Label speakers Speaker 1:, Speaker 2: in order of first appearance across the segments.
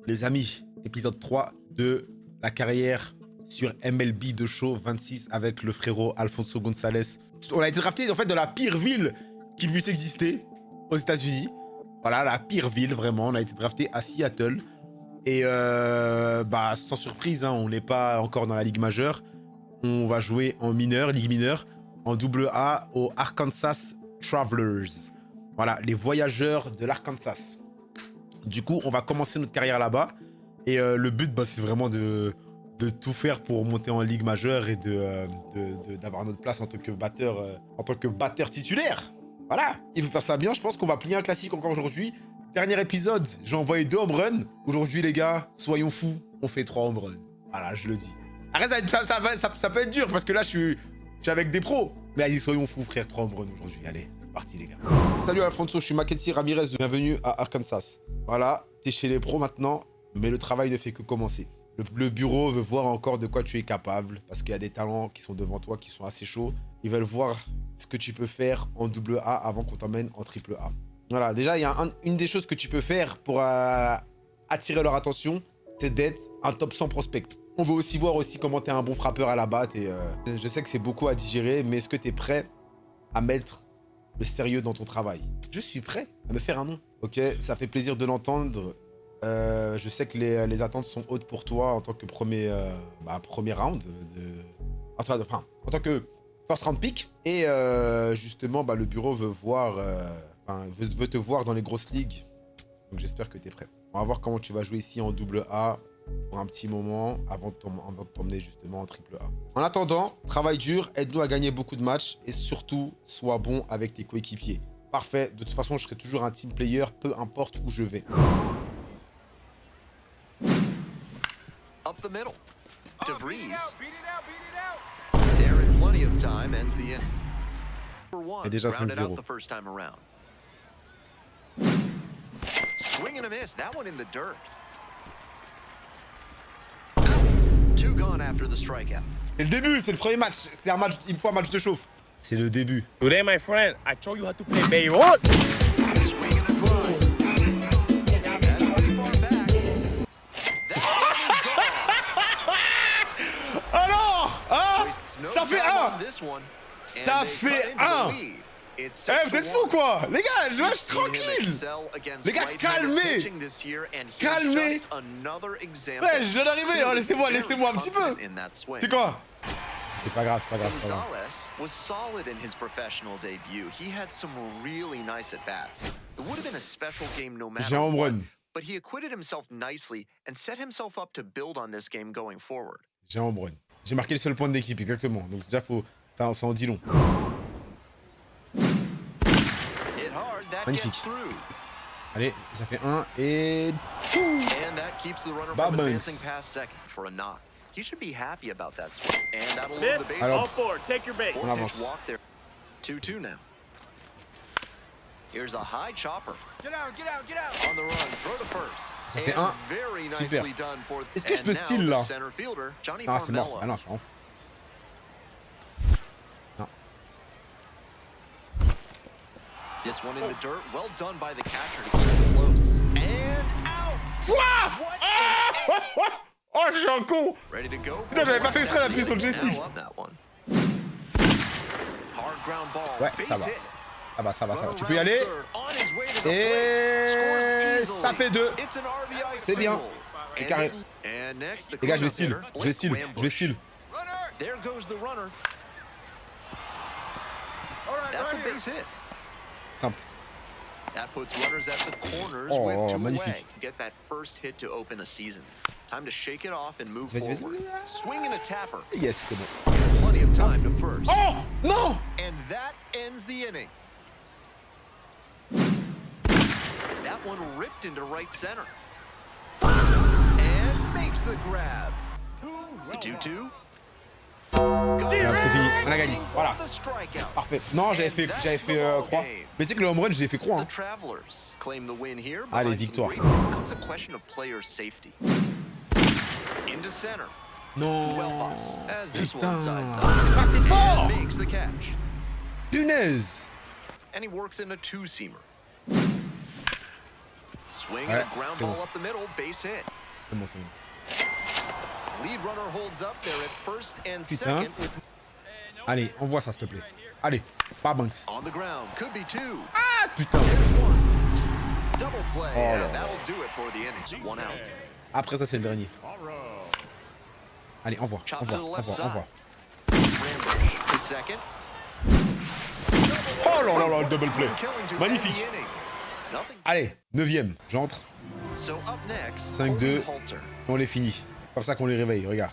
Speaker 1: les amis, épisode 3 de la carrière sur MLB The Show 26 avec le frérot Alfonso González. On a été drafté en fait de la pire ville qu'il puisse exister aux États-Unis. Voilà, la pire ville vraiment. On a été drafté à Seattle. Et sans surprise, hein, on n'est pas encore dans la Ligue majeure. On va jouer en mineur, Ligue mineure, en AA aux Arkansas Travelers. Voilà, les voyageurs de l'Arkansas. Du coup, on va commencer notre carrière là-bas. Et le but, c'est vraiment de tout faire pour monter en Ligue majeure et d'avoir notre place en tant que batteur titulaire. Voilà, il faut faire ça bien. Je pense qu'on va plier un classique encore aujourd'hui. Dernier épisode, j'ai envoyé 2 home runs. Aujourd'hui, les gars, soyons fous, on fait 3 home runs. Voilà, je le dis. Après, ça peut être dur parce que là, je suis avec des pros. Mais allez, soyons fous, frère, 3 home runs aujourd'hui. Allez, c'est parti, les gars. Salut Alfonso, je suis Mackenzie Ramirez. Bienvenue à Arkansas. Voilà, t'es chez les pros maintenant, mais le travail ne fait que commencer. Le bureau veut voir encore de quoi tu es capable parce qu'il y a des talents qui sont devant toi qui sont assez chauds. Ils veulent voir ce que tu peux faire en AA avant qu'on t'emmène en AAA. Voilà, déjà, il y a une des choses que tu peux faire pour attirer leur attention, c'est d'être un top 100 prospect. On veut aussi voir comment tu es un bon frappeur à la batte. Et je sais que c'est beaucoup à digérer, mais est-ce que tu es prêt à mettre le sérieux dans ton travail? Je suis prêt à me faire un nom. Ok, ça fait plaisir de l'entendre. Je sais que les attentes sont hautes pour toi en tant que premier round. En tant que first round pick. Et justement, le bureau veut voir... veut te voir dans les grosses ligues. Donc j'espère que tu es prêt. On va voir comment tu vas jouer ici en AA pour un petit moment avant de t'emmener justement en AAA. En attendant, travaille dur, aide-nous à gagner beaucoup de matchs et surtout, sois bon avec tes coéquipiers. Parfait, de toute façon, je serai toujours un team player, peu importe où je vais.
Speaker 2: Up the middle. DeVries. There in plenty of time ends the inning.
Speaker 1: Et déjà 5-0.
Speaker 2: Swing and a miss. That one in the dirt. 2 gone after the strikeout.
Speaker 1: C'est le début, c'est le premier match. C'est un match, il faut un match de chauffe. C'est le début.
Speaker 3: Today, my friend, I show you how to play baseball.
Speaker 2: Swing and a drive. That's pretty far back. That one is gone.
Speaker 1: Alors, hein,
Speaker 2: Wastes no
Speaker 1: ça fait
Speaker 2: time
Speaker 1: 1.
Speaker 2: on this one.
Speaker 1: Ça
Speaker 2: And they
Speaker 1: fait
Speaker 2: cut into the
Speaker 1: 1.
Speaker 2: lead. It's
Speaker 1: Eh, vous êtes
Speaker 2: 6-1.
Speaker 1: fous quoi? Les gars, je suis
Speaker 2: Seen him
Speaker 1: tranquille.
Speaker 2: excel against
Speaker 1: Les gars,
Speaker 2: right-handed
Speaker 1: calmez.
Speaker 2: pitching this year, and here's
Speaker 1: Calmez.
Speaker 2: just another example.
Speaker 1: Ouais, je viens d'arriver, hein, laissez-moi un petit peu.
Speaker 2: Confident in that swing.
Speaker 1: C'est quoi? C'est pas grave, c'est pas grave.
Speaker 2: Gonzalez was solid in his professional debut. He had some really nice at-bats. It would have been a special game no matter
Speaker 1: J'ai un home
Speaker 2: what,
Speaker 1: run.
Speaker 2: but he acquitted himself nicely and set himself up to build on this game going forward.
Speaker 1: J'ai un home run. J'ai marqué le seul point d'équipe, exactement. Donc déjà, ça en dit long.
Speaker 2: Hit hard, that
Speaker 1: Magnifique.
Speaker 2: gets through.
Speaker 1: Allez, ça fait 1 et...
Speaker 2: And that keeps the runner
Speaker 1: Bad
Speaker 2: from
Speaker 1: Banks.
Speaker 2: advancing past second for a knock. He should be happy about that swing. And that'll load
Speaker 3: Fifth,
Speaker 2: the bases.
Speaker 1: Alors,
Speaker 3: all four, take your base.
Speaker 1: on avance.
Speaker 2: 4-pitch walk there. 2-2 now. Here's a high chopper.
Speaker 4: Get out, get out, get out!
Speaker 2: On the run, throw to first.
Speaker 1: Ça fait
Speaker 2: And
Speaker 1: 1.
Speaker 2: very
Speaker 1: Super.
Speaker 2: nicely done for.
Speaker 1: Est-ce que je
Speaker 2: And
Speaker 1: peux
Speaker 2: now
Speaker 1: steal,
Speaker 2: the
Speaker 1: là?
Speaker 2: center fielder, Johnny
Speaker 1: Ah, c'est mort.
Speaker 2: Varmelo.
Speaker 1: Ah non, je m'en fous.
Speaker 2: This one in the dirt, well done by the catcher to keep it close. And out.
Speaker 1: Quoi?
Speaker 2: What an
Speaker 1: Oh, je suis un con.
Speaker 2: Ready to go.
Speaker 1: Putain, j'avais pas fait exprès d'appuyer sur le joystick.
Speaker 2: Now up that one. Hard ground ball.
Speaker 1: Ouais,
Speaker 2: Base
Speaker 1: ça va.
Speaker 2: hit.
Speaker 1: Ça va.
Speaker 2: Runner
Speaker 1: Tu peux y aller.
Speaker 2: rounds third, on his way to the
Speaker 1: Et
Speaker 2: plate. Scores
Speaker 1: ça
Speaker 2: easily.
Speaker 1: fait 2.
Speaker 2: It's an RBI
Speaker 1: C'est bien.
Speaker 2: single.
Speaker 1: C'est
Speaker 2: And
Speaker 1: carré.
Speaker 2: And next, the
Speaker 1: Les gars, je vais
Speaker 2: cleanup
Speaker 1: steal.
Speaker 2: hitter,
Speaker 1: Je vais
Speaker 2: Blake
Speaker 1: steal. Je vais
Speaker 2: Wambush.
Speaker 1: steal.
Speaker 4: Runner!
Speaker 2: There goes the runner.
Speaker 4: All right,
Speaker 2: That's a
Speaker 4: right here.
Speaker 2: base hit.
Speaker 1: Simple.
Speaker 2: That puts runners at the corners
Speaker 1: Oh,
Speaker 2: with 2
Speaker 1: magnifique.
Speaker 2: away. Get that first hit to open a season. Time to shake it off and move
Speaker 1: Vas-y, vas-y,
Speaker 2: forward.
Speaker 1: vas-y.
Speaker 2: Swing and a tapper.
Speaker 1: Yes, c'est bon.
Speaker 2: Plenty of time to first.
Speaker 1: Oh non.
Speaker 2: And that ends the inning. That one ripped into right center. And makes the grab. The 2-2.
Speaker 1: Voilà, c'est fini. On a gagné. Voilà.
Speaker 2: The strikeout.
Speaker 1: Parfait. Non, j'avais fait croix. Mais tu sais que le home run, j'ai fait croix.
Speaker 2: The
Speaker 1: Hein.
Speaker 2: Travelers claim the win here.
Speaker 1: Allez,
Speaker 2: behind some
Speaker 1: victoire.
Speaker 2: great- Now it's a question of player safety. Into center.
Speaker 1: Non.
Speaker 2: Well pass. As this
Speaker 1: Putain.
Speaker 2: one sized up.
Speaker 1: Ah, c'est fort.
Speaker 2: And makes the catch.
Speaker 1: Punaise.
Speaker 2: And he works in a 2-seamer. Swing
Speaker 1: Ouais,
Speaker 2: and a ground
Speaker 1: c'est
Speaker 2: ball
Speaker 1: bon.
Speaker 2: up the middle, base hit.
Speaker 1: C'est bon, c'est bon.
Speaker 2: Lead runner holds up there at first and
Speaker 1: Putain.
Speaker 2: second with
Speaker 1: Allez, envoie ça, s'il te plaît. Allez, pas Banks.
Speaker 2: on the ground. Could be two.
Speaker 1: Ah, putain.
Speaker 2: Double play.
Speaker 1: Oh là
Speaker 2: and
Speaker 1: là.
Speaker 2: that'll do it for the inning. One out.
Speaker 1: Après ça, c'est le dernier. Allez, envoie,
Speaker 2: Chop
Speaker 1: envoie,
Speaker 2: to the left
Speaker 1: envoie,
Speaker 2: side.
Speaker 1: envoie.
Speaker 2: Rambush to second.
Speaker 1: Oh là là là, le double play.
Speaker 2: Killing to
Speaker 1: Magnifique.
Speaker 2: end the inning. Nothing.
Speaker 1: Allez, 9ème, j'entre.
Speaker 2: So up next,
Speaker 1: 5-2.
Speaker 2: Holter.
Speaker 1: On les finit. Comme ça qu'on les réveille, regarde.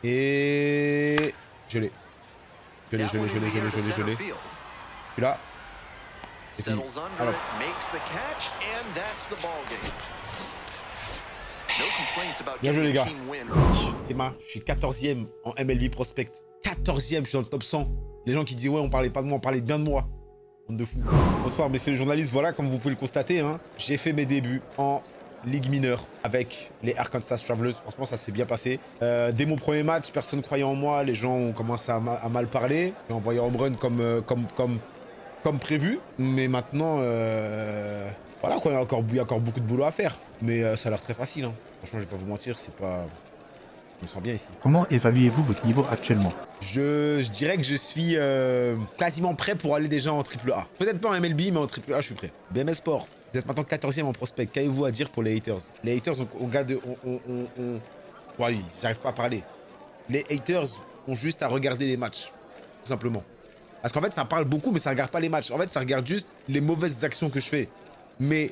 Speaker 1: Et... Je l'ai. Je l'ai,
Speaker 2: That
Speaker 1: je l'ai,
Speaker 2: one
Speaker 1: je
Speaker 2: in
Speaker 1: l'ai,
Speaker 2: the
Speaker 1: je
Speaker 2: air
Speaker 1: l'ai,
Speaker 2: to
Speaker 1: je l'ai, je
Speaker 2: center
Speaker 1: l'ai.
Speaker 2: field.
Speaker 1: Tu l'as. C'est fini.
Speaker 2: Settles under
Speaker 1: Alors,
Speaker 2: it, makes the catch, and that's the ball game. No complaints about
Speaker 1: Bien joué,
Speaker 2: getting
Speaker 1: les
Speaker 2: a
Speaker 1: gars.
Speaker 2: team win.
Speaker 1: Emma, je suis 14ème en MLB Prospect. 14ème, je suis dans le top 100. Les gens qui disent ouais, on parlait pas de moi, on parlait bien de moi. Honte de fou. Bonsoir, messieurs les journalistes. Voilà, comme vous pouvez le constater, hein, j'ai fait mes débuts en Ligue mineure avec les Arkansas Travelers. Franchement, ça s'est bien passé. Dès mon premier match, personne ne croyait en moi. Les gens ont commencé à mal parler. J'ai envoyé home run comme prévu. Mais maintenant, voilà quoi, il y a encore beaucoup de boulot à faire. Mais ça a l'air très facile. Hein. Franchement, je vais pas vous mentir, c'est pas... Je me sens bien ici.
Speaker 5: Comment évaluez-vous votre niveau actuellement?
Speaker 1: Je dirais que je suis quasiment prêt pour aller déjà en AAA. Peut-être pas en MLB, mais en AAA, je suis prêt. BMS Sport, vous êtes maintenant 14ème en prospect. Qu'avez-vous à dire pour les haters? Les haters, on garde... Ouais, oui, j'arrive pas à parler. Les haters ont juste à regarder les matchs, tout simplement. Parce qu'en fait, ça parle beaucoup, mais ça regarde pas les matchs. En fait, ça regarde juste les mauvaises actions que je fais. Mais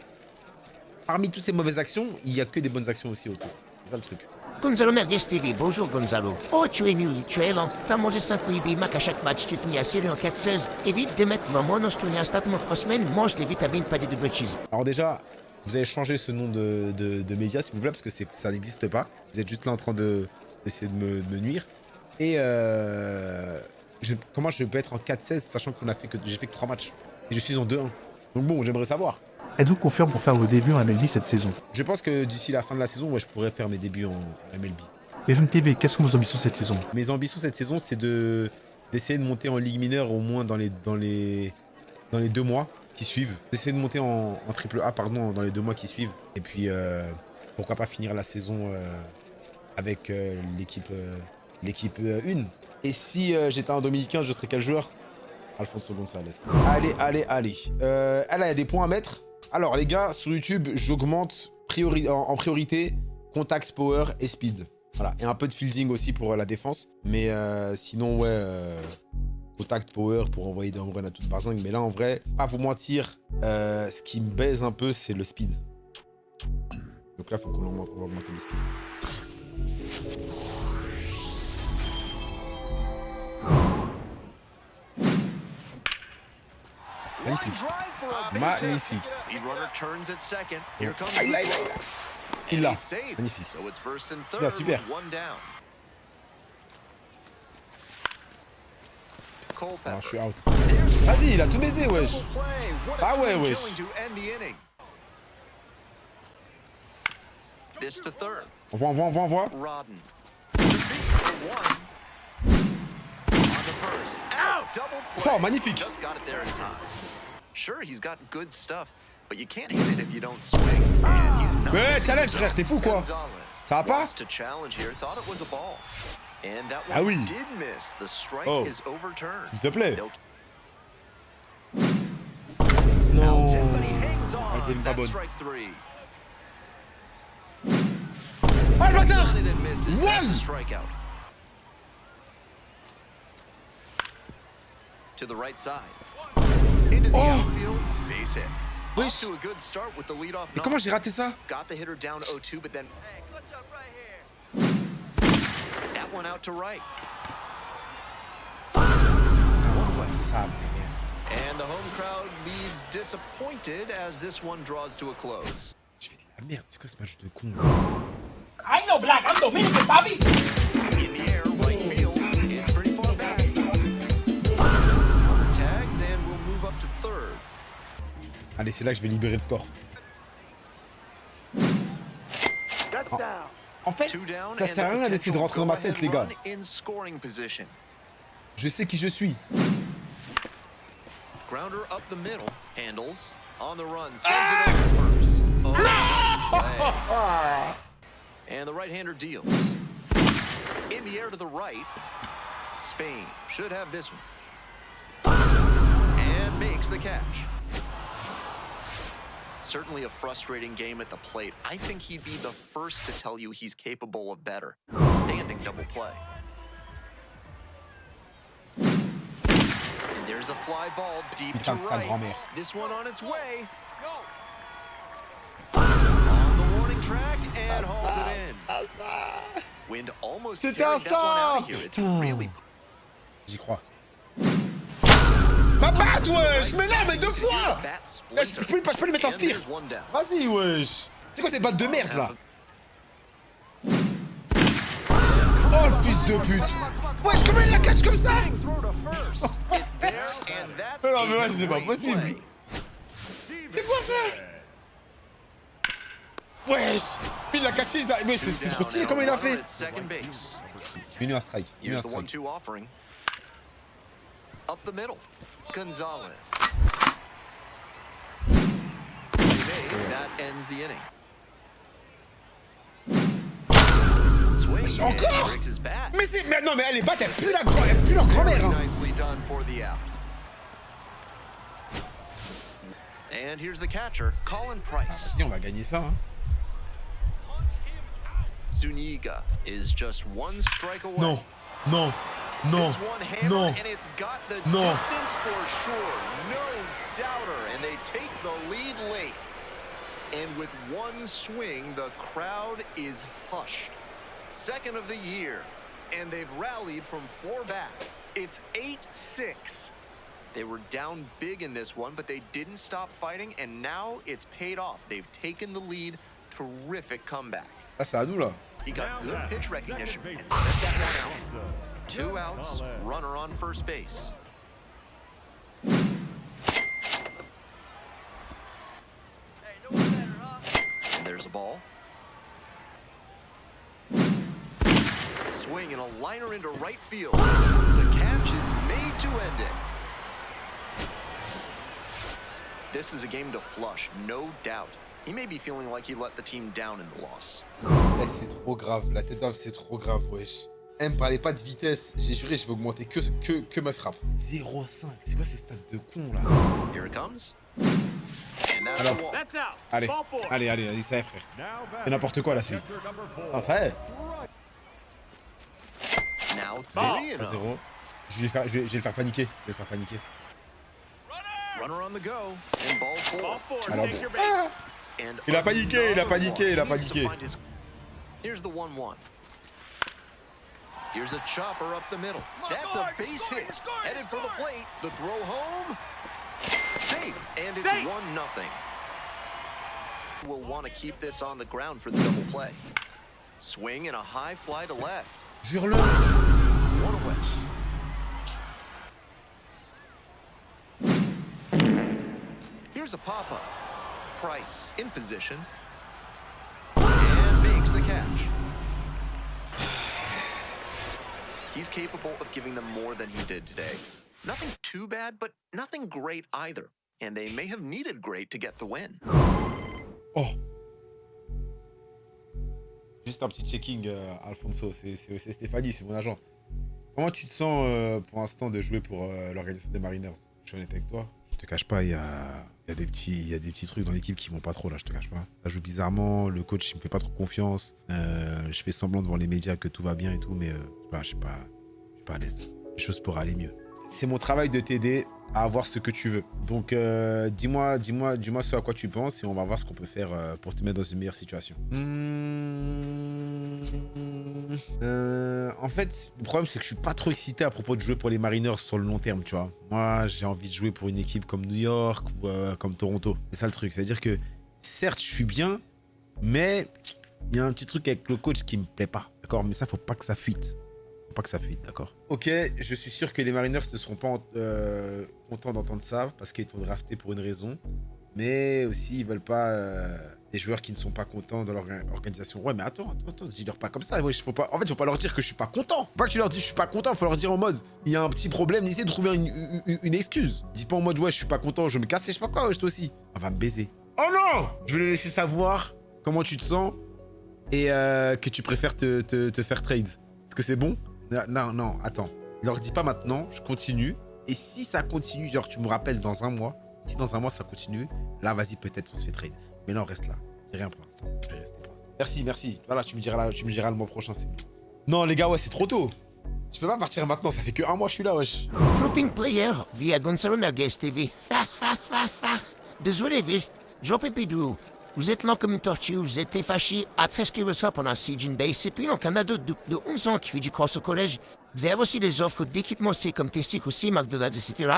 Speaker 1: parmi toutes ces mauvaises actions, il y a que des bonnes actions aussi autour. C'est ça le truc.
Speaker 6: Gonzalo Merguez TV, bonjour Gonzalo. Oh, tu es nul, tu es lent. T'as mangé 5 Wee Mac à chaque match, tu finis la série en 4-16. Évite de mettre le monostonia stat mon semaine, mange des vitamines, pas des double cheese.
Speaker 1: Alors déjà, vous allez changer ce nom de média, s'il vous plaît, parce que ça n'existe pas. Vous êtes juste là en train d'essayer de me nuire. Et comment je peux être en 4-16, sachant que j'ai fait que 3 matchs. Et je suis en 2-1. Donc bon, j'aimerais savoir.
Speaker 5: Êtes-vous confiant pour faire vos débuts en MLB cette saison?
Speaker 1: Je pense que d'ici la fin de la saison, ouais, je pourrais faire mes débuts en MLB.
Speaker 5: BFM TV, quelles sont vos ambitions cette saison?
Speaker 1: Mes ambitions cette saison, c'est d'essayer de monter en Ligue mineure au moins dans les 2 mois qui suivent. D'essayer de monter en AAA, pardon, dans les 2 mois qui suivent. Et puis, pourquoi pas finir la saison avec l'équipe 1. Et si j'étais en 2015, je serais quel joueur? Alfonso Gonzalez. Allez. Là, il y a des points à mettre. Alors, les gars, sur YouTube, j'augmente en priorité contact, power et speed. Voilà, et un peu de fielding aussi pour la défense. Mais sinon, ouais, contact, power pour envoyer des home runs à toute barzingue. Mais là, en vrai, pas vous mentir, ce qui me baise un peu, c'est le speed. Donc là, il faut qu'on va augmenter le speed. Magnifique. Magnifique.
Speaker 2: Lead runner turns at second. Here comes
Speaker 1: Aïe,
Speaker 2: the
Speaker 1: aïe,
Speaker 2: throw.
Speaker 1: aïe.
Speaker 2: And
Speaker 1: Il l'a.
Speaker 2: he's safe.
Speaker 1: Magnifique.
Speaker 2: So it's first and
Speaker 1: Putain,
Speaker 2: third
Speaker 1: super.
Speaker 2: with one down.
Speaker 1: Alors, je suis
Speaker 2: Culpepper.
Speaker 1: out. Vas-y, il a tout baisé, wesh.
Speaker 2: Double play. What a
Speaker 1: Ah ouais,
Speaker 2: twin
Speaker 1: wesh.
Speaker 2: killing to end the inning. This to third.
Speaker 1: Envoie.
Speaker 2: Rodden. To beat for one. On the first. Out. Double play.
Speaker 1: Oh, magnifique.
Speaker 2: Just got it there in time. Sure, he's got good stuff, but you can't hit it if you don't swing. And he's not
Speaker 1: Ouais,
Speaker 2: missing
Speaker 1: challenge,
Speaker 2: the
Speaker 1: frère, t'es fou, quoi.
Speaker 2: Gonzalez
Speaker 1: Ça va pas?
Speaker 2: wants to challenge here, thought it was a ball. And that
Speaker 1: Ah
Speaker 2: one
Speaker 1: oui.
Speaker 2: did miss. The strike
Speaker 1: Oh.
Speaker 2: is overturned.
Speaker 1: S'il te plaît.
Speaker 2: They'll-
Speaker 1: Non.
Speaker 2: Out, but he hangs
Speaker 1: Elle était
Speaker 2: on.
Speaker 1: pas
Speaker 2: That's
Speaker 1: bonne.
Speaker 2: strike three.
Speaker 1: Ah, le bâtard.
Speaker 2: On it and misses. That's
Speaker 1: One.
Speaker 2: a strikeout. To the right side. Into the
Speaker 1: Oh.
Speaker 2: outfield. Base hit.
Speaker 1: Wesh.
Speaker 2: Off to a good start with the leadoff
Speaker 1: Mais comment
Speaker 2: knock.
Speaker 1: j'ai raté ça?
Speaker 2: Got the hitter down 0-2, but then
Speaker 4: Hey, clutch up right here.
Speaker 2: that one out to right.
Speaker 1: Envoie ça, mec.
Speaker 2: And the home crowd leaves disappointed as this one draws to a close.
Speaker 1: Je fais de la merde, c'est quoi ce match de con?
Speaker 3: I ain't no black, I'm Dominican, Bobby.
Speaker 2: In the air, right field. It's pretty far back. Tags and we'll move up to third.
Speaker 1: Allez, c'est là que je vais libérer le score. En fait,
Speaker 2: Two down
Speaker 1: ça
Speaker 2: and
Speaker 1: sert à
Speaker 2: the
Speaker 1: rien d'essayer de
Speaker 2: potential
Speaker 1: rentrer dans ma tête, les gars.
Speaker 2: go-ahead run in scoring position.
Speaker 1: Je sais qui je suis.
Speaker 2: Grounder up the middle. Handles on the run. Sends it over first. Oh, And the right-hander deals. In the air to the right. Spain should have this one. And makes the catch. Certainly a frustrating game at the plate. I think he'd be the first to tell you he's capable of better. Standing double play. And there's a fly ball deep to
Speaker 1: Putain de sale
Speaker 2: right.
Speaker 1: grand-mère.
Speaker 2: This one on its way. On the warning track and hauls it in. Wind almost carried
Speaker 1: C'était un
Speaker 2: that one out of
Speaker 1: sort.
Speaker 2: here. It's
Speaker 1: Putain.
Speaker 2: really
Speaker 1: J'y crois. Ma batte, wesh! Mais non, mais deux fois! Là, je peux lui mettre un spire. Vas-y, wesh! C'est quoi ces battes de merde, là? Oh, le fils de pute! Wesh, comment il la cache comme ça? Non, mais wesh, c'est pas possible. C'est quoi ça? Wesh! Il l'a caché, wesh, c'est trop stylé, comment il a fait? Mets-lui un strike. Mets-lui un
Speaker 2: Here's the
Speaker 1: strike.
Speaker 2: 1-2 offering. Up the middle. Gonzalez. That ends the inning. Swing
Speaker 1: Encore?
Speaker 2: and breaks his bat.
Speaker 1: Mais c'est... Mais non, mais elle est batte, elle pue la grand-mère, hein.
Speaker 2: Nicely done for the out. And here's the catcher, Colin Price.
Speaker 1: Si, on va gagner ça, hein.
Speaker 2: Zuniga is just one strike away.
Speaker 1: Non, non, non,
Speaker 2: This one hammered,
Speaker 1: non.
Speaker 2: and it's got the
Speaker 1: No.
Speaker 2: distance for sure. No doubter. And they take the lead late. And with one swing, the crowd is hushed. Second of the year. And they've rallied from 4 back. It's 8-6. They were down big in this one, but they didn't stop fighting, and now it's paid off. They've taken the lead. Terrific comeback.
Speaker 1: Ah, c'est à nous, là.
Speaker 2: He got good pitch recognition and set that one out. 2 outs, runner on first base.
Speaker 4: Hey, no one better, huh?
Speaker 2: And there's a ball. Swing and a liner into right field. The catch is made to end it. This is a game to flush, no doubt. He may be feeling like he let the team down in the loss.
Speaker 1: Eh, c'est trop grave, la tête d'off, c'est trop grave, wesh. Eh, me parlez pas de vitesse, j'ai juré, je vais augmenter que ma frappe. 0,5, c'est quoi ces stats de con, là?
Speaker 2: Here it comes. And that's
Speaker 1: Alors.
Speaker 2: the wall.
Speaker 3: That's out.
Speaker 1: Allez,
Speaker 3: Ball 4.
Speaker 1: allez, ça y est, frère. C'est n'importe quoi, là, celui. Ah, ça y est.
Speaker 2: Now 3 and
Speaker 1: 0. Je vais le faire paniquer,
Speaker 2: runner on the go. And ball
Speaker 3: Ball
Speaker 2: 4.
Speaker 3: 4.
Speaker 1: Alors,
Speaker 3: Take your
Speaker 1: bon.
Speaker 3: base.
Speaker 1: Ah,
Speaker 2: And
Speaker 1: Il a paniqué, il a paniqué, il a
Speaker 2: He needs to
Speaker 1: paniqué.
Speaker 2: find his- Here's the 1-1. Here's a chopper up the middle.
Speaker 4: on,
Speaker 2: That's
Speaker 4: score,
Speaker 2: a base
Speaker 4: score,
Speaker 2: hit.
Speaker 4: score,
Speaker 2: Headed for the
Speaker 4: score.
Speaker 2: plate. The throw home. Safe. And it's
Speaker 3: Safe.
Speaker 2: 1-0. Will want to keep this on the ground for the double play. Swing and a high fly to left.
Speaker 1: Jure-le.
Speaker 2: One away. Here's a pop-up. Price in position. And makes the catch. He's capable of giving them more than he did today. Nothing too bad, but nothing great either. And they may have needed great to get the win.
Speaker 1: Oh. Juste un petit checking, Alfonso, c'est Stéphanie, c'est mon agent. Comment tu te sens pour l'instant de jouer pour l'organisation des Mariners? Je suis honnête avec toi. Je te cache pas, il y a des petits trucs dans l'équipe qui vont pas trop là, je te cache pas. Ça joue bizarrement, le coach il me fait pas trop confiance. Je fais semblant devant les médias que tout va bien et tout, mais je suis pas à l'aise. Les choses pourraient aller mieux. C'est mon travail de t'aider à avoir ce que tu veux. Donc dis-moi ce à quoi tu penses et on va voir ce qu'on peut faire pour te mettre dans une meilleure situation. En fait, le problème c'est que je suis pas trop excité à propos de jouer pour les Mariners sur le long terme, tu vois. Moi, j'ai envie de jouer pour une équipe comme New York ou comme Toronto. C'est ça le truc. C'est-à-dire que certes, je suis bien, mais il y a un petit truc avec le coach qui me plaît pas. D'accord? Mais ça, faut pas que ça fuite. D'accord. Ok, je suis sûr que les Mariners ne seront pas contents d'entendre ça parce qu'ils t'ont drafté pour une raison. Mais aussi, ils veulent pas des joueurs qui ne sont pas contents dans leur organisation. Ouais, mais attends, dis-leur pas comme ça. Ouais, faut pas... En fait, il faut pas leur dire que je suis pas content. Faut pas que tu leur dis je suis pas content, faut leur dire en mode il y a un petit problème, essaie de trouver une excuse. Dis pas en mode ouais, je suis pas content, je me casse et je sais pas quoi, ouais, toi aussi. On va me baiser. Oh non! Je vais le laisser savoir comment tu te sens et que tu préfères te faire trade. Est-ce que c'est bon? Non, attends. Leur dis pas maintenant, je continue. Et si ça continue, genre tu me rappelles dans un mois, si dans un mois ça continue, là vas-y, peut-être on se fait trade. Mais là on reste là. J'ai rien pour l'instant. Je vais rester pour l'instant. Merci. Voilà, tu me diras le mois prochain, c'est mieux. Non les gars, ouais, c'est trop tôt. Je peux pas partir maintenant, ça fait que un mois je suis là, wesh.
Speaker 6: Trooping player via Gonzalo Nogez TV. Désolé, Vil. Joe Pépidou. Vous êtes lent comme une tortue, vous êtes fâché à très ce qu'il reçoit pendant Siege Base. Et puis, donc, un ado de 11 ans qui fait du cross au collège. Vous avez aussi des offres d'équipements aussi, comme Testic aussi, McDonald's, etc.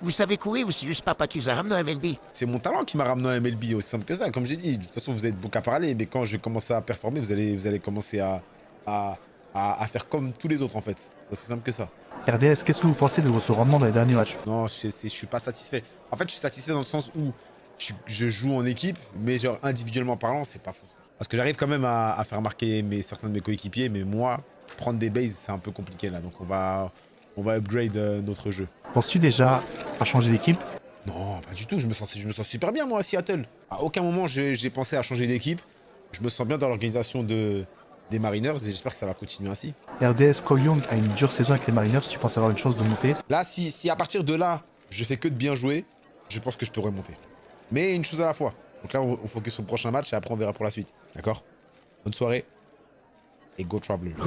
Speaker 6: Vous savez courir ou c'est juste papa qui vous a ramené à MLB?
Speaker 1: C'est mon talent qui m'a ramené à MLB, aussi simple que ça. Comme j'ai dit, de toute façon, vous êtes beaucoup à parler, mais quand je vais commencer à performer, vous allez commencer à faire comme tous les autres, en fait. C'est aussi simple que ça.
Speaker 5: RDS, qu'est-ce que vous pensez de votre rendement dans les derniers matchs?
Speaker 1: Non, je suis pas satisfait. En fait, je suis satisfait dans le sens où je joue en équipe, mais genre individuellement parlant, c'est pas fou. Parce que j'arrive quand même à faire marquer certains de mes coéquipiers, mais moi, prendre des bases, c'est un peu compliqué là. Donc on va upgrade notre jeu.
Speaker 5: Penses-tu déjà à changer d'équipe?
Speaker 1: Non, pas du tout. Je me sens super bien, moi, à Seattle. À aucun moment, j'ai pensé à changer d'équipe. Je me sens bien dans l'organisation des Mariners et j'espère que ça va continuer ainsi.
Speaker 5: RDS, Cole Young a une dure saison avec les Mariners, tu penses avoir une chance de monter?
Speaker 1: Là, si à partir de là, je fais que de bien jouer, je pense que je pourrais monter. Mais une chose à la fois. Donc là, on focus sur le prochain match et après, on verra pour la suite. D'accord? Bonne soirée. Et go Travelers.
Speaker 2: Now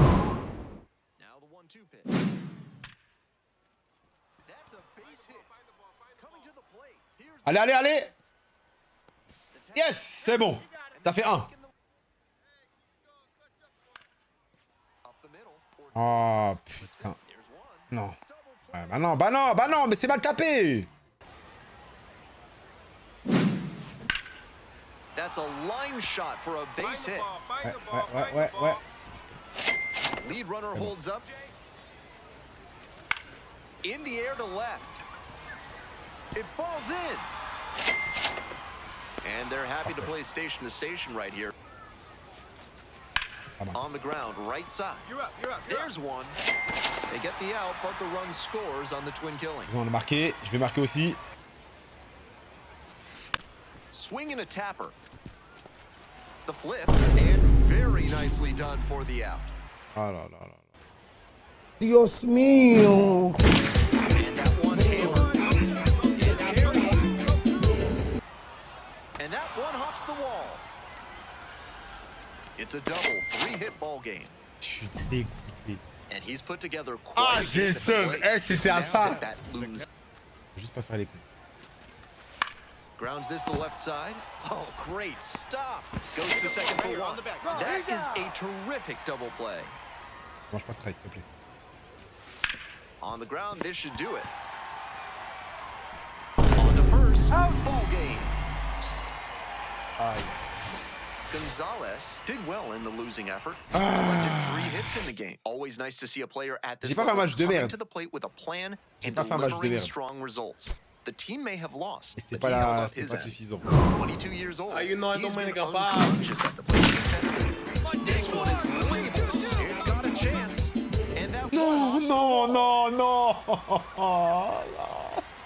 Speaker 2: the 1-2 pitch. That's a base hit. Coming to the plate. Here's
Speaker 1: Allez! Yes! C'est bon. Ça fait 1.
Speaker 2: up the middle. Or
Speaker 1: Oh, putain.
Speaker 2: here's one.
Speaker 1: Non.
Speaker 2: Double play.
Speaker 1: Ouais, bah non, mais c'est mal tapé.
Speaker 2: That's a line shot for a base hit.
Speaker 1: Ouais.
Speaker 2: Lead runner holds up. In the air to left. It falls in. And they're happy to play station to station right here.
Speaker 1: Ah, mince.
Speaker 2: On the ground, right side. There's one. They get the out, but the run scores on the twin killing.
Speaker 1: Ils ont marqué. Je vais marquer aussi.
Speaker 2: Swing and a tapper. The flip, and very nicely done for the out.
Speaker 1: Ah là.
Speaker 3: Dios mío.
Speaker 2: And that one hammered. And that one hops the wall. It's a double, 3-hit ball game.
Speaker 1: Je suis dégoûté.
Speaker 2: And he's put together quite
Speaker 1: Ah,
Speaker 2: a
Speaker 1: j'ai
Speaker 2: game
Speaker 1: le
Speaker 2: at the
Speaker 1: seum.
Speaker 2: plate.
Speaker 1: Eh, c'était à
Speaker 2: Now
Speaker 1: ça.
Speaker 2: that bat looms.
Speaker 1: Juste pas faire les coups.
Speaker 2: Grounds this to left side. Oh, great stop. Goes to second for one. That is a terrific double play.
Speaker 1: Mange pas de strike, s'il te plaît.
Speaker 2: On the ground, this should do it. On to first. Ball game.
Speaker 1: Aïe.
Speaker 2: Gonzalez did well in the losing effort. Collected 3 hits in the game. Always nice to see a player at this
Speaker 1: J'ai pas fait un
Speaker 2: level
Speaker 1: match de
Speaker 2: coming
Speaker 1: merde.
Speaker 2: to the plate with a plan
Speaker 1: J'ai
Speaker 2: and
Speaker 1: pas fait un match de
Speaker 2: delivering
Speaker 1: merde.
Speaker 2: strong results. The team may have lost,
Speaker 1: Et c'est
Speaker 2: but he
Speaker 1: pas
Speaker 2: held up
Speaker 1: c'était
Speaker 2: his
Speaker 1: pas
Speaker 2: end.
Speaker 1: suffisant.
Speaker 2: 22 years old.
Speaker 3: you know I
Speaker 2: He's
Speaker 3: don't
Speaker 2: been
Speaker 3: make a foul.
Speaker 2: unconscious at the plate. This one is labeled. It's got a chance. And that one hops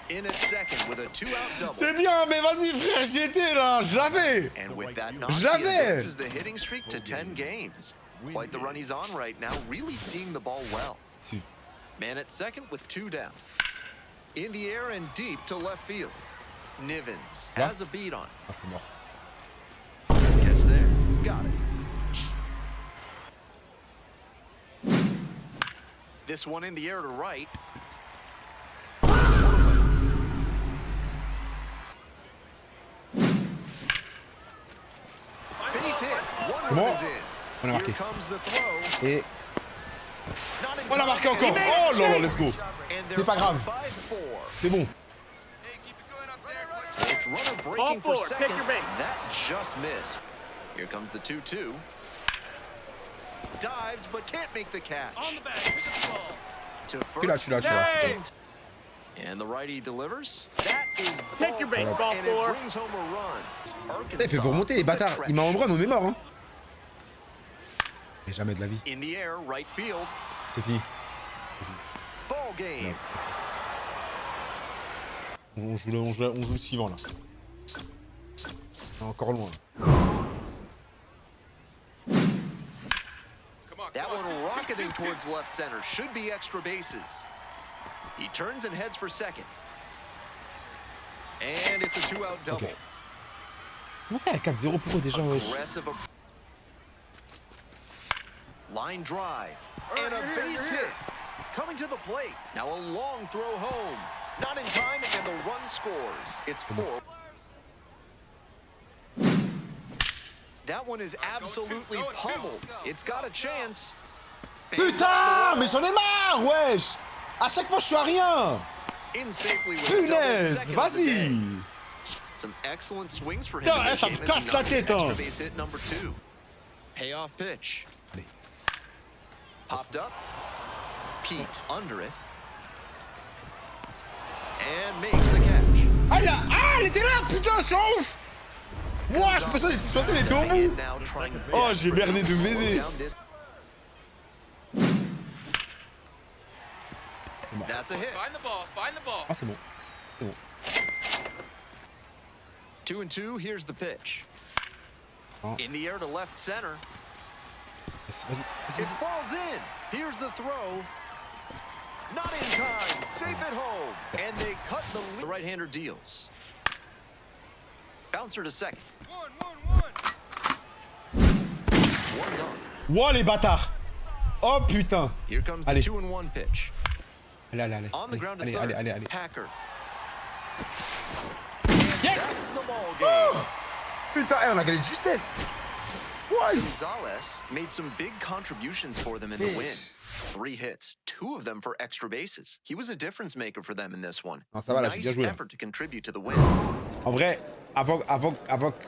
Speaker 2: in at second with a 2-out double.
Speaker 1: C'est bien, mais vas-y frère, j'y étais là, je l'avais.
Speaker 2: And with that knock,
Speaker 1: Je
Speaker 2: he
Speaker 1: l'avais.
Speaker 2: advances the hitting streak to 10 games. Quite the run he's on right now, really seeing the ball well.
Speaker 1: Dessus.
Speaker 2: Man at second with 2 down. In the air and deep to left field. Nivens
Speaker 1: Là.
Speaker 2: has a beat on.
Speaker 1: Ah, c'est mort.
Speaker 2: Gets there. Got it. This one in the air to right. Base hit. One
Speaker 1: Bon.
Speaker 2: run is in.
Speaker 1: On a
Speaker 2: Here
Speaker 1: marqué.
Speaker 2: comes the throw.
Speaker 1: Et
Speaker 2: Not in
Speaker 1: on a
Speaker 2: time.
Speaker 1: marqué encore.
Speaker 2: And he
Speaker 1: Oh
Speaker 2: makes
Speaker 1: là là,
Speaker 2: it.
Speaker 1: let's go.
Speaker 2: And
Speaker 1: C'est
Speaker 2: they're
Speaker 1: pas grave.
Speaker 2: 5-4.
Speaker 1: C'est bon.
Speaker 2: It's runner breaking for
Speaker 3: forward,
Speaker 2: second.
Speaker 3: take your base.
Speaker 2: That just missed. Here comes the 2-2. Dives, but can't make the catch. To
Speaker 1: Tu l'as,
Speaker 2: first.
Speaker 3: Hey!
Speaker 2: And the righty delivers. That is
Speaker 3: Take your
Speaker 2: ball
Speaker 3: base,
Speaker 2: four,
Speaker 3: ball
Speaker 2: and
Speaker 3: four.
Speaker 2: it brings home a run.
Speaker 1: Putain, il fait vous remonter les bâtards. Il m'a en run, on est mort hein. Mais jamais de la vie.
Speaker 2: In the air, right field.
Speaker 1: C'est fini.
Speaker 2: Ball
Speaker 1: Non,
Speaker 2: game.
Speaker 1: merci. On joue le suivant là. Encore loin.
Speaker 2: That one rocketing towards left center. Should be extra bases. He turns and heads for second. And it's a two-out double.
Speaker 1: Okay. Comment ça, il y a 4-0 pour eux déjà, wesh?
Speaker 2: Aggressive. Line drive. And a base hit. Coming to the plate. Now a long throw home. Not in time, and the run scores. It's 4. That one is absolutely pummeled. It's got a chance.
Speaker 1: Putain, mais j'en ai marre, wesh! À chaque fois, je suis à rien!
Speaker 2: In safely with a double,
Speaker 1: Punaise,
Speaker 2: second of the day.
Speaker 1: vas-y!
Speaker 2: Some excellent swings for him.
Speaker 1: Putain,
Speaker 2: in this
Speaker 1: ça me
Speaker 2: game as he
Speaker 1: casse la
Speaker 2: knocks
Speaker 1: tête,
Speaker 2: extra
Speaker 1: hein.
Speaker 2: base hit number 2. Payoff pitch.
Speaker 1: Allez.
Speaker 2: Popped up. Pete under it. And makes the catch.
Speaker 1: Ah, là, ah, elle était là, putain, je suis en ouf! Moi, je pensais qu'elle était au bout!
Speaker 2: Now trying
Speaker 1: Oh, j'ai berné de baiser!
Speaker 2: down this.
Speaker 1: C'est bon.
Speaker 2: That's a hit.
Speaker 4: Find the ball. Find the ball.
Speaker 1: Ah, c'est bon.
Speaker 2: 2-2. Here's the pitch.
Speaker 1: Oh.
Speaker 2: In the air to left center.
Speaker 1: Vas-y, vas-y,
Speaker 2: It
Speaker 1: vas-y.
Speaker 2: falls in. Here's the throw. Not in time. Safe at home. And they cut the lead. The right-hander deals. Bouncer to second.
Speaker 4: One.
Speaker 2: One gone.
Speaker 1: Wow, les bâtards! Oh, putain!
Speaker 2: Here comes the
Speaker 1: Allez.
Speaker 2: 2-1 pitch.
Speaker 1: Allez, allez, allez.
Speaker 2: On the ground to
Speaker 1: Allez,
Speaker 2: third.
Speaker 1: allez, allez, allez.
Speaker 2: Packer.
Speaker 1: Yes!
Speaker 2: That's the ball game.
Speaker 1: Putain, eh, on a gagné de justesse! What?
Speaker 2: Gonzalez made some big contributions for them in the win. 3 hits, 2 of them for extra bases. He was a difference maker for them in this one.
Speaker 1: Non, ça va, là, j'ai bien
Speaker 2: Nice
Speaker 1: joué, là.
Speaker 2: effort to contribute to the win.
Speaker 1: En vrai, avant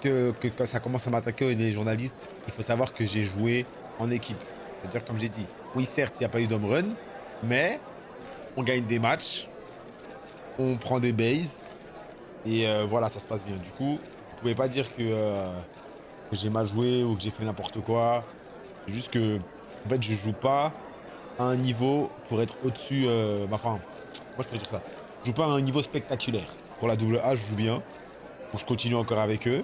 Speaker 1: que ça commence à m'attaquer les journalistes, il faut savoir que j'ai joué en équipe. C'est-à-dire, comme j'ai dit, oui, certes, il n'y a pas eu d'home run, mais on gagne des matchs, on prend des bases, et voilà, ça se passe bien. Du coup, vous pouvez pas dire que j'ai mal joué ou que j'ai fait n'importe quoi. C'est juste que, en fait, je joue pas à un niveau pour être au-dessus. Enfin, moi, je pourrais dire ça. Je joue pas à un niveau spectaculaire. Pour la double A, je joue bien. Donc, je continue encore avec eux.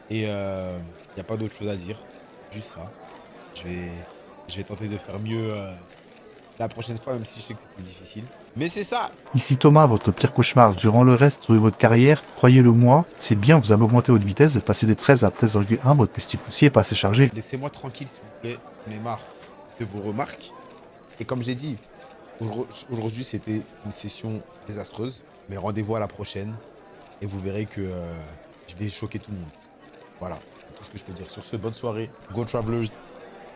Speaker 1: Et il n'y a pas d'autre chose à dire. Juste ça. Je vais tenter de faire mieux la prochaine fois, même si je sais que c'était difficile. Mais c'est ça.
Speaker 5: Ici Thomas, votre pire cauchemar durant le reste de votre carrière, croyez-le moi, c'est bien, vous avez augmenté votre vitesse, vous êtes passé de 13 à 13,1, votre testicule aussi est passé chargé.
Speaker 1: Laissez-moi tranquille, s'il vous plaît. J'en ai marre de vos remarques. Et comme j'ai dit, aujourd'hui, c'était une session désastreuse. Mais rendez-vous à la prochaine. Et vous verrez que je vais choquer tout le monde. Voilà, c'est tout ce que je peux dire. Sur ce, bonne soirée. Go Travelers.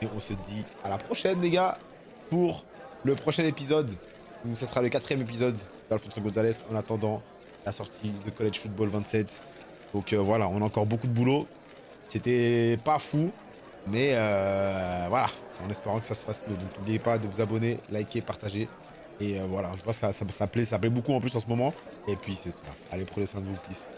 Speaker 1: Et on se dit à la prochaine, les gars, pour le prochain épisode. Donc, ce sera le 4e épisode d'Alfonso Gonzalez. En attendant la sortie de College Football 27. Donc voilà, on a encore beaucoup de boulot. C'était pas fou. Mais voilà, en espérant que ça se fasse mieux. Donc n'oubliez pas de vous abonner, liker, partager. Et voilà, je vois que ça plaît beaucoup en plus en ce moment. Et puis c'est ça. Allez, prenez soin de vous, peace.